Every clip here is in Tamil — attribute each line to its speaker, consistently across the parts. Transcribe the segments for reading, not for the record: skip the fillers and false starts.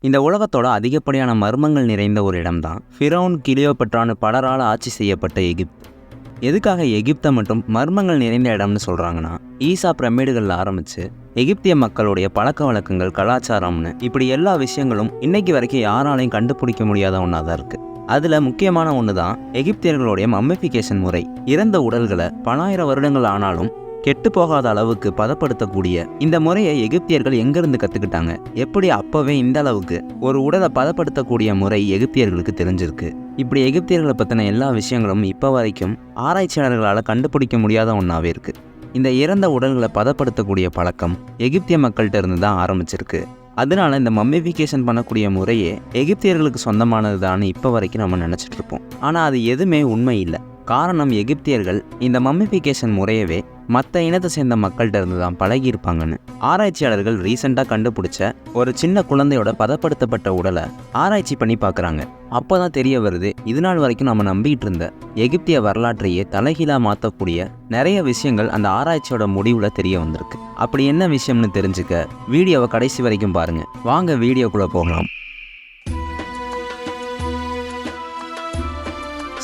Speaker 1: இந்த உலகத்தோட அதிகப்படியான மர்மங்கள் நிறைந்த ஒரு இடம்தான் ஃபிரௌன் கிளியோபட்ரான்னு பலரால் ஆட்சி செய்யப்பட்ட எகிப்து. எதுக்காக எகிப்தை மற்றும் மர்மங்கள் நிறைந்த இடம்னு சொல்கிறாங்கன்னா, ஈசா பிரமிடுகளில் ஆரம்பித்து எகிப்திய மக்களுடைய பழக்க வழக்கங்கள், கலாச்சாரம்னு இப்படி எல்லா விஷயங்களும் இன்னைக்கு வரைக்கும் யாராலையும் கண்டுபிடிக்க முடியாத ஒன்றா தான் இருக்குது. அதில் முக்கியமான ஒன்று தான் எகிப்தியர்களுடைய மம்மிஃபிகேஷன் முறை. இறந்த உடல்களை பலாயிரம் வருடங்கள் ஆனாலும் கெட்டு போகாத அளவுக்கு பதப்படுத்தக்கூடிய இந்த முறையை எகிப்தியர்கள் எங்கேருந்து கற்றுக்கிட்டாங்க? எப்படி அப்போவே இந்த அளவுக்கு ஒரு உடலை பதப்படுத்தக்கூடிய முறை எகிப்தியர்களுக்கு தெரிஞ்சிருக்கு? இப்படி எகிப்தியர்களை பற்றின எல்லா விஷயங்களும் இப்போ வரைக்கும் ஆராய்ச்சியாளர்களால் கண்டுபிடிக்க முடியாத ஒன்றாவே இருக்குது. இந்த இறந்த உடல்களை பதப்படுத்தக்கூடிய பழக்கம் எகிப்திய மக்கள்கிட்ட இருந்து தான் ஆரம்பிச்சிருக்கு. அதனால இந்த மம்மிஃபிகேஷன் பண்ணக்கூடிய முறையே எகிப்தியர்களுக்கு சொந்தமானது தான் இப்போ வரைக்கும் நம்ம நினச்சிட்டு இருப்போம். ஆனால் அது எதுவுமே உண்மை இல்லை. காரணம், எகிப்தியர்கள் இந்த மம்மிஃபிகேஷன் முறையவே மற்ற இனத்தை சேர்ந்த மக்கள்கிட்ட இருந்து தான் பழகியிருப்பாங்கன்னு ஆராய்ச்சியாளர்கள் ரீசெண்டாக கண்டுபிடிச்ச ஒரு சின்ன குழந்தையோட பதப்படுத்தப்பட்ட உடலை ஆராய்ச்சி பண்ணி பார்க்குறாங்க. அப்போ தான் தெரிய வருது, இது நாள் வரைக்கும் நம்ம நம்பிக்கிட்டு இருந்த எகிப்திய வரலாற்றையே தலைகீழாக மாற்றக்கூடிய நிறைய விஷயங்கள் அந்த ஆராய்ச்சியோட முடிவில் தெரிய வந்திருக்கு. அப்படி என்ன விஷயம்னு தெரிஞ்சுக்க வீடியோவை கடைசி வரைக்கும் பாருங்கள். வாங்க வீடியோக்குள்ளே போகலாம்.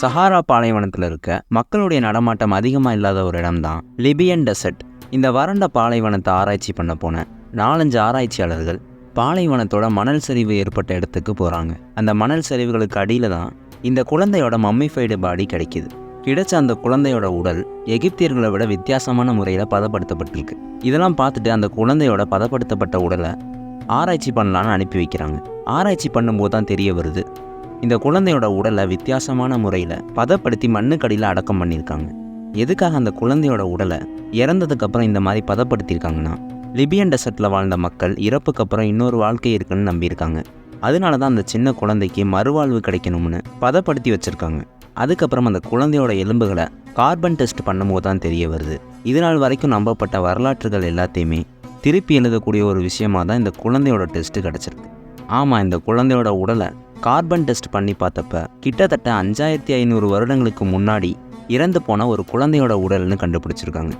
Speaker 1: சஹாரா பாலைவனத்தில் இருக்க மக்களுடைய நடமாட்டம் அதிகமாக இல்லாத ஒரு இடம்தான் லிபியன் டெசர்ட். இந்த வறண்ட பாலைவனத்தை ஆராய்ச்சி பண்ண போன 4-5 ஆராய்ச்சியாளர்கள் பாலைவனத்தோட மணல் சரிவு ஏற்பட்ட இடத்துக்கு போகிறாங்க. அந்த மணல் சரிவுகளுக்கு அடியில் தான் இந்த குழந்தையோட மம்மிஃபைடு பாடி கிடைக்கிது. கிடைச்ச அந்த குழந்தையோட உடல் எகிப்தியர்களை விட வித்தியாசமான முறையில் பதப்படுத்தப்பட்டிருக்கு. இதெல்லாம் பார்த்துட்டு அந்த குழந்தையோட பதப்படுத்தப்பட்ட உடலை ஆராய்ச்சி பண்ணலான்னு அனுப்பி வைக்கிறாங்க. ஆராய்ச்சி பண்ணும்போது தான் தெரிய வருது, இந்த குழந்தையோட உடலை வித்தியாசமான முறையில் பதப்படுத்தி மண்ணுக்கடியில் அடக்கம் பண்ணியிருக்காங்க. எதுக்காக அந்த குழந்தையோட உடலை இறந்ததுக்கப்புறம் இந்த மாதிரி பதப்படுத்தியிருக்காங்கன்னா, லிபியன் டெசர்ட்டில் வாழ்ந்த மக்கள் இறப்புக்கு அப்புறம் இன்னொரு வாழ்க்கை இருக்குன்னு நம்பியிருக்காங்க. அதனால தான் அந்த சின்ன குழந்தைக்கு மறுவாழ்வு கிடைக்கணும்னு பதப்படுத்தி வச்சுருக்காங்க. அதுக்கப்புறம் அந்த குழந்தையோட எலும்புகளை கார்பன் டெஸ்ட் பண்ணும்போது தான் தெரிய வருது, இதனால் வரைக்கும் நம்பப்பட்ட வரலாற்றுகள் எல்லாத்தையுமே திருப்பி எழுதக்கூடிய ஒரு விஷயமாக தான் இந்த குழந்தையோட டெஸ்ட்டு கிடச்சிருக்கு. ஆமாம், இந்த குழந்தையோட உடலை கார்பன் டெஸ்ட் பண்ணி பார்த்தப்ப கிட்டத்தட்ட 5500 வருடங்களுக்கு முன்னாடி இறந்து போன ஒரு குழந்தையோட உடல்னு கண்டுபிடிச்சிருக்காங்க.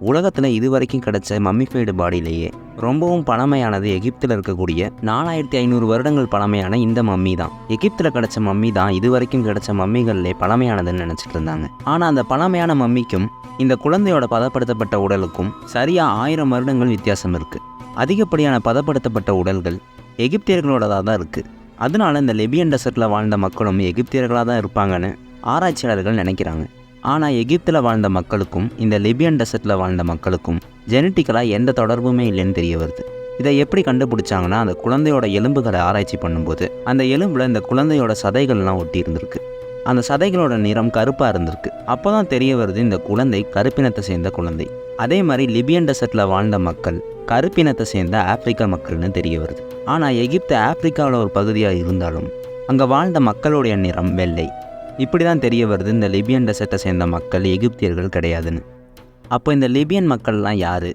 Speaker 1: உலகத்தில் இது வரைக்கும் கிடைச்ச மம்மிஃபைடு பாடியிலேயே ரொம்பவும் பழமையானது எகிப்தில் இருக்கக்கூடிய 4500 வருடங்கள் பழமையான இந்த மம்மி தான். எகிப்தில் கிடைச்ச மம்மி தான் இது வரைக்கும் கிடைச்ச மம்மிகளிலே பழமையானதுன்னு நினச்சிட்டு இருந்தாங்க. ஆனால் அந்த பழமையான மம்மிக்கும் இந்த குழந்தையோட பதப்படுத்தப்பட்ட உடலுக்கும் சரியாக 1000 வருடங்கள் வித்தியாசம் இருக்குது. அதிகப்படியான பதப்படுத்தப்பட்ட உடல்கள் எகிப்தியர்களோடதாக தான் இருக்குது. அதனால இந்த லிபியன் டெசர்ட்டில் வாழ்ந்த மக்களும் எகிப்தியர்களாக தான் இருப்பாங்கன்னு ஆராய்ச்சியாளர்கள் நினைக்கிறாங்க. ஆனால் எகிப்தில் வாழ்ந்த மக்களுக்கும் இந்த லிபியன் டெசர்ட்டில் வாழ்ந்த மக்களுக்கும் ஜெனட்டிக்கலாக எந்த தொடர்புமே இல்லைன்னு தெரிய வருது. இதை எப்படி கண்டுபிடிச்சாங்கன்னா, அந்த குழந்தையோட எலும்புகளை ஆராய்ச்சி பண்ணும்போது அந்த எலும்பில் இந்த குழந்தையோட சதைகள்லாம் ஒட்டி இருந்திருக்கு. அந்த சதைகளோட நிறம் கருப்பாக இருந்திருக்கு. அப்போ தான் தெரிய வருது, இந்த குழந்தை கருப்பினத்தை சேர்ந்த குழந்தை. அதே மாதிரி லிபியன் டெசர்ட்டில் வாழ்ந்த மக்கள் கருப்பினத்தை சேர்ந்த ஆப்பிரிக்கா மக்கள்னு தெரிய வருது. ஆனால் எகிப்து ஆப்பிரிக்காவில் ஒரு பகுதியாக இருந்தாலும் அங்கே வாழ்ந்த மக்களுடைய நிறம் வெள்ளை. இப்படி தான் தெரிய வருது, இந்த லிபியன் டெசர்ட்டை சேர்ந்த மக்கள் எகிப்தியர்கள் கிடையாதுன்னு. அப்போ இந்த லிபியன் மக்கள்லாம் யார்?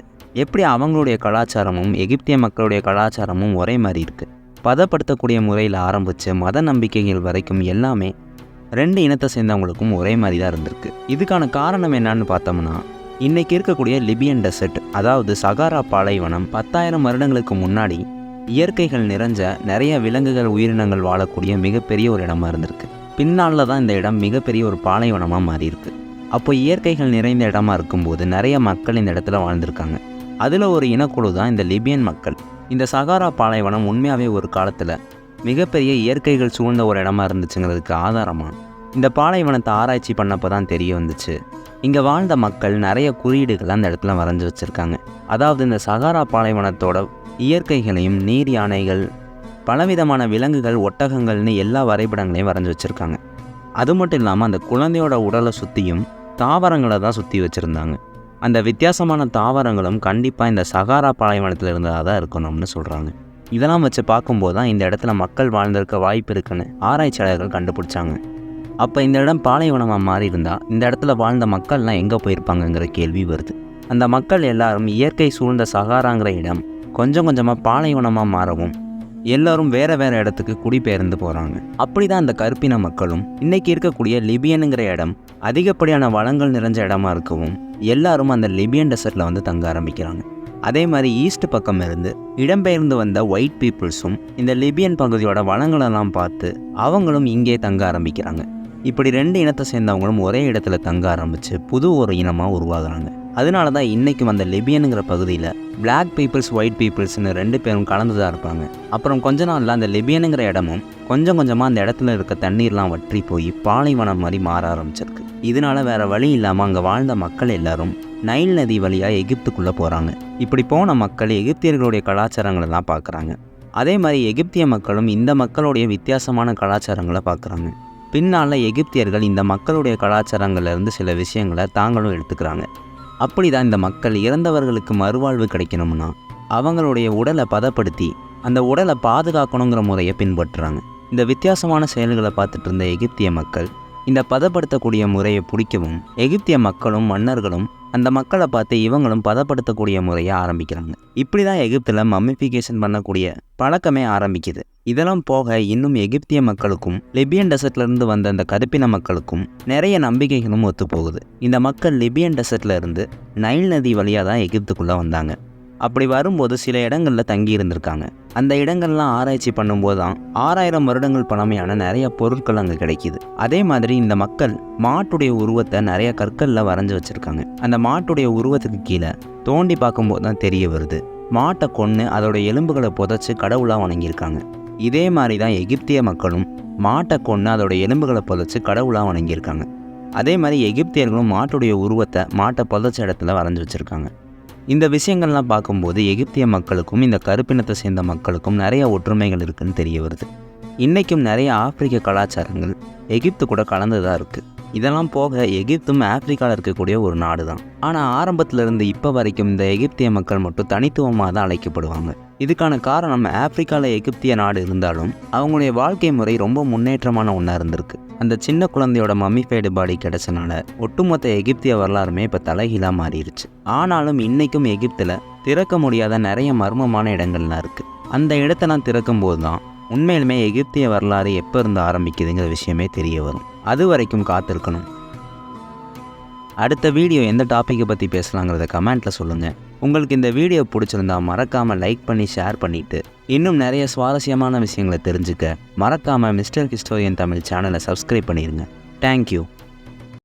Speaker 1: எப்படி அவங்களுடைய கலாச்சாரமும் எகிப்திய மக்களுடைய கலாச்சாரமும் ஒரே மாதிரி இருக்குது? பதப்படுத்தக்கூடிய முறையில் ஆரம்பித்து மத நம்பிக்கைகள் வரைக்கும் எல்லாமே 2 இனத்தை சேர்ந்தவங்களுக்கும் ஒரே மாதிரி தான் இருந்திருக்கு. இதுக்கான காரணம் என்னன்னு பார்த்தோம்னா, இன்றைக்கி இருக்கக்கூடிய லிபியன் டெசர்ட், அதாவது சகாரா பாலைவனம் 10,000 வருடங்களுக்கு முன்னாடி இயற்கைகள் நிறைஞ்ச நிறைய விலங்குகள், உயிரினங்கள் வாழக்கூடிய மிகப்பெரிய ஒரு இடமா இருந்திருக்கு. பின்னால் தான் இந்த இடம் மிகப்பெரிய ஒரு பாலைவனமாக மாறியிருக்கு. அப்போ இயற்கைகள் நிறைந்த இடமா இருக்கும்போது நிறைய மக்கள் இந்த இடத்துல வாழ்ந்திருக்காங்க. அதில் ஒரு இனக்குழு தான் இந்த லிபியன் மக்கள். இந்த சகாரா பாலைவனம் உண்மையாகவே ஒரு காலத்தில் மிகப்பெரிய இயற்கைகள் சூழ்ந்த ஒரு இடமா இருந்துச்சுங்கிறதுக்கு ஆதாரமாக இந்த பாலைவனத்தை ஆராய்ச்சி பண்ணப்போ தான் தெரிய வந்துச்சு, இங்கே வாழ்ந்த மக்கள் நிறைய குறியீடுகள் அந்த இடத்துல வரைஞ்சி வச்சுருக்காங்க. அதாவது இந்த சகாரா பாலைவனத்தோட இயற்கைகளையும், நீர் யானைகள், பலவிதமான விலங்குகள், ஒட்டகங்கள்னு எல்லா வரைபடங்களையும் வரைஞ்சி வச்சுருக்காங்க. அது மட்டும் இல்லாமல் அந்த குழந்தையோட உடலை சுற்றியும் தாவரங்களை தான் சுற்றி வச்சுருந்தாங்க. அந்த வித்தியாசமான தாவரங்களும் கண்டிப்பாக இந்த சகாரா பாலைவனத்தில் இருந்ததாக தான் இருக்கணும்னு சொல்கிறாங்க. இதெல்லாம் வச்சு பார்க்கும்போது தான் இந்த இடத்துல மக்கள் வாழ்ந்திருக்க வாய்ப்பு இருக்குன்னு ஆராய்ச்சியாளர்கள் கண்டுபிடிச்சாங்க. அப்போ இந்த இடம் பாலைவனமாக மாறி இருந்தால் இந்த இடத்துல வாழ்ந்த மக்கள்லாம் எங்கே போயிருப்பாங்கங்கிற கேள்வி வருது. அந்த மக்கள் எல்லாரும் இயற்கை சூழ்ந்த சகாராங்கிற இடம் கொஞ்சம் கொஞ்சமாக பாலைவனமாக மாறவும் எல்லோரும் வேறு வேறு இடத்துக்கு குடிபெயர்ந்து போகிறாங்க. அப்படி தான் அந்த கருப்பின மக்களும் இன்றைக்கி இருக்கக்கூடிய லிபியனுங்கிற இடம் அதிகப்படியான வளங்கள் நிறைஞ்ச இடமா இருக்கவும் எல்லாரும் அந்த லிபியன் டெசர்ட்டில் வந்து தங்க ஆரம்பிக்கிறாங்க. அதே மாதிரி ஈஸ்ட் பக்கம் இருந்து இடம்பெயர்ந்து வந்த ஒயிட் பீப்புள்ஸும் இந்த லிபியன் பகுதியோட வளங்களெல்லாம் பார்த்து அவங்களும் இங்கே தங்க ஆரம்பிக்கிறாங்க. இப்படி 2 இனத்தை சேர்ந்தவங்களும் ஒரே இடத்துல தங்க ஆரம்பித்து புது ஒரு இனமாக உருவாகுறாங்க. அதனால தான் இன்றைக்கும் அந்த லிபியனுங்கிற பகுதியில் பிளாக் பீப்புள்ஸ் ஒயிட் பீப்புள்ஸ்னு 2 பேரும் கலந்து தான் இருப்பாங்க. அப்புறம் கொஞ்ச நாளில் அந்த லிபியனுங்கிற இடமும் கொஞ்சம் கொஞ்சமாக அந்த இடத்துல இருக்க தண்ணீர்லாம் வற்றி போய் பாலைவனம் மாதிரி மாற ஆரம்பிச்சிருக்கு. இதனால வேறு வழி இல்லாமல் அங்கே வாழ்ந்த மக்கள் எல்லாரும் நைல் நதி வழியாக எகிப்துக்குள்ளே போகிறாங்க. இப்படி போன மக்கள் எகிப்தியர்களுடைய கலாச்சாரங்களெல்லாம் பார்க்குறாங்க. அதே மாதிரி எகிப்திய மக்களும் இந்த மக்களுடைய வித்தியாசமான கலாச்சாரங்களை பார்க்குறாங்க. பின்னால் எகிப்தியர்கள் இந்த மக்களுடைய கலாச்சாரங்கள்லேருந்து சில விஷயங்களை தாங்களும் எடுத்துக்கிறாங்க. அப்படி தான் இந்த மக்கள் இறந்தவர்களுக்கு மறுவாழ்வு கிடைக்கணும்னா அவங்களுடைய உடலை பதப்படுத்தி அந்த உடலை பாதுகாக்கணுங்கிற முறையை பின்பற்றுறாங்க. இந்த வித்தியாசமான செயல்களை பார்த்துட்டு இருந்த எகிப்திய மக்கள் இந்த பதப்படுத்தக்கூடிய முறையை பிடிக்கவும் எகிப்திய மக்களும் மன்னர்களும் அந்த மக்களை பார்த்து இவங்களும் பதப்படுத்தக்கூடிய முறையை ஆரம்பிக்கிறாங்க. இப்படி தான் எகிப்தில் மம்மிஃபிகேஷன் பண்ணக்கூடிய பழக்கமே ஆரம்பிக்குது. இதெல்லாம் போக இன்னும் எகிப்திய மக்களுக்கும் லிபியன் டெசர்ட்லேருந்து வந்த அந்த கருப்பின மக்களுக்கும் நிறைய நம்பிக்கைகளும் ஒத்து போகுது. இந்த மக்கள் லிபியன் டெசர்ட்ல இருந்து நைல் நதி வழியாக தான் எகிப்துக்குள்ளே வந்தாங்க. அப்படி வரும்போது சில இடங்களில் தங்கி இருந்திருக்காங்க. அந்த இடங்கள்லாம் ஆராய்ச்சி பண்ணும்போது தான் 6000 வருடங்கள் பழமையான நிறைய பொருட்கள் அங்கே கிடைக்கிது. அதே மாதிரி இந்த மக்கள் மாட்டுடைய உருவத்தை நிறைய கற்களில் வரைஞ்சி வச்சுருக்காங்க. அந்த மாட்டுடைய உருவத்துக்கு கீழே தோண்டி பார்க்கும்போது தான் தெரிய வருது, மாட்டை கொன்று அதோட எலும்புகளை புதைச்சி கடவுளாக வணங்கியிருக்காங்க. இதே மாதிரி தான் எகிப்திய மக்களும் மாட்டை கொன்று அதோட எலும்புகளை புதைச்சி கடவுளாக வணங்கியிருக்காங்க. அதே மாதிரி எகிப்தியர்களும் மாட்டுடைய உருவத்தை மாட்டை புதைச்ச இடத்துல வரைஞ்சி வச்சுருக்காங்க. இந்த விஷயங்கள்லாம் பார்க்கும்போது எகிப்திய மக்களுக்கும் இந்த கருப்பினத்தை சேர்ந்த மக்களுக்கும் நிறைய ஒற்றுமைகள் இருக்குதுன்னு தெரிய வருது. இன்றைக்கும் நிறைய ஆப்பிரிக்க கலாச்சாரங்கள் எகிப்து கூட கலந்து தான் இருக்குது. இதெல்லாம் போக எகிப்தும் ஆப்பிரிக்காவில் இருக்கக்கூடிய ஒரு நாடு தான். ஆனால் ஆரம்பத்திலிருந்து இப்போ வரைக்கும் இந்த எகிப்திய மக்கள் மட்டும் தனித்துவமாக தான் அழைக்கப்படுவாங்க. இதுக்கான காரணம் ஆப்பிரிக்காவில் எகிப்திய நாடு இருந்தாலும் அவங்களுடைய வாழ்க்கை முறை ரொம்ப முன்னேற்றமான ஒன்றா இருந்திருக்கு. அந்த சின்ன குழந்தையோட மம்மிஃபைடு பாடி கிடைச்சனால ஒட்டுமொத்த எகிப்திய வரலாறுமே இப்போ தலைகீழாக மாறிடுச்சு. ஆனாலும் இன்றைக்கும் எகிப்தில் திறக்க முடியாத நிறைய மர்மமான இடங்கள்லாம் இருக்குது. அந்த இடத்தெல்லாம் திறக்கும் போது தான் உண்மையிலுமே எகிப்திய வரலாறு எப்போ இருந்து ஆரம்பிக்குதுங்கிற விஷயமே தெரிய வரும். அது வரைக்கும் காத்திருக்கணும். அடுத்த வீடியோ எந்த டாப்பிக்கை பற்றி பேசலாங்கிறத கமெண்ட்டில் சொல்லுங்கள். உங்களுக்கு இந்த வீடியோ பிடிச்சிருந்தா மறக்காமல் லைக் பண்ணி ஷேர் பண்ணிவிட்டு இன்னும் நிறைய சுவாரஸ்யமான விஷயங்களை தெரிஞ்சுக்க மறக்காமல் மிஸ்டர் ஹிஸ்டோரியன் தமிழ் சேனலை சப்ஸ்கிரைப் பண்ணிடுங்க. தேங்க்யூ.